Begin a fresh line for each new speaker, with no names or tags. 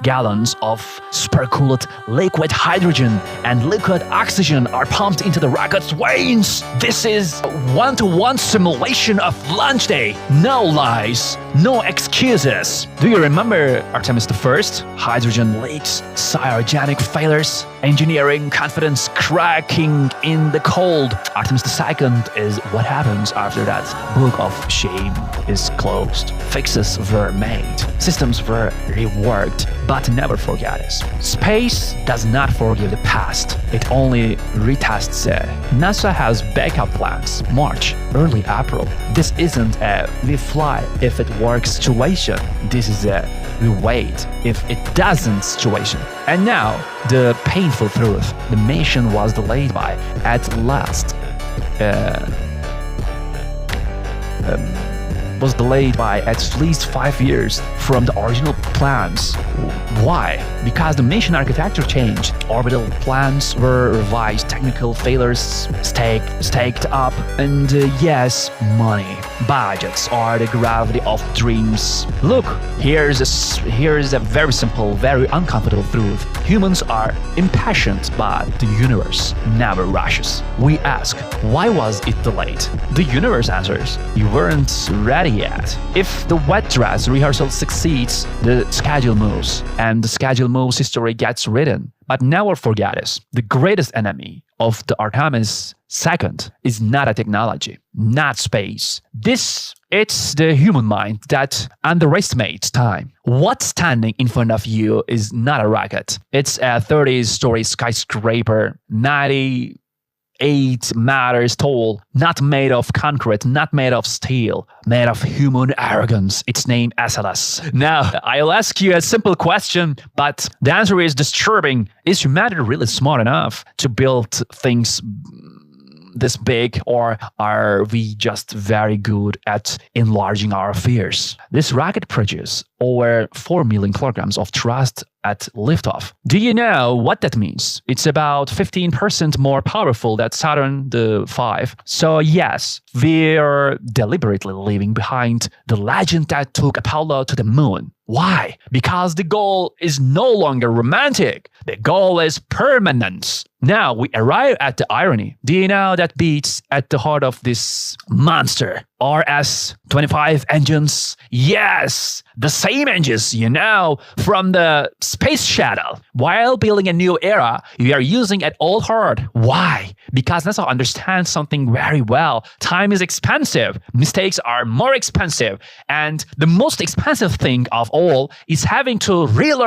gallons of supercooled liquid hydrogen and liquid oxygen are pumped into the rocket's veins. This is a one-to-one simulation of launch day. No lies, no excuses. Do you remember Artemis I? Hydrogen leaks, cryogenic failures, engineering confidence cracking in the cold. Artemis II is what happens after that book of shame is closed. Fixes were made, systems were reworked, but never forget us. Space does not forgive the past, it only retests it. NASA has backup plans, March, early April. This isn't a we fly if it works situation, this is a we wait if it doesn't situation. And now, the painful truth, the mission was delayed by, at last, was delayed by at least 5 years from the original plans. Why? Because the mission architecture changed. Orbital plans were revised, technical failures staked up, and yes, money. Budgets are the gravity of dreams. Look, here's a very simple, very uncomfortable truth. Humans are impatient, but the universe never rushes. We ask, why was it delayed? The universe answers, you weren't ready yet. If the wet dress rehearsal succeeds, the schedule moves, and the schedule moves, history gets written. But never forget this, the greatest enemy of the Artemis II is not a technology, not space. It's the human mind that underestimates time. What's standing in front of you is not a rocket. It's a 30-story skyscraper, 98 meters tall, not made of concrete, not made of steel, made of human arrogance. It's named SLS. Now, I'll ask you a simple question, but the answer is disturbing. Is humanity really smart enough to build things this big, or are we just very good at enlarging our fears? This rocket produced over 4 million kilograms of thrust at liftoff. Do you know what that means? It's about 15% more powerful than Saturn V. So yes, we're deliberately leaving behind the legend that took Apollo to the moon. Why? Because the goal is no longer romantic. The goal is permanence. Now we arrive at the irony. Do you know that beats at the heart of this monster? RS-25 engines? Yes, the same engines, from the space shuttle. While building a new era, we are using an old heart. Why? Because NASA understands something very well. Time is expensive. Mistakes are more expensive. And the most expensive thing of all is having to relearn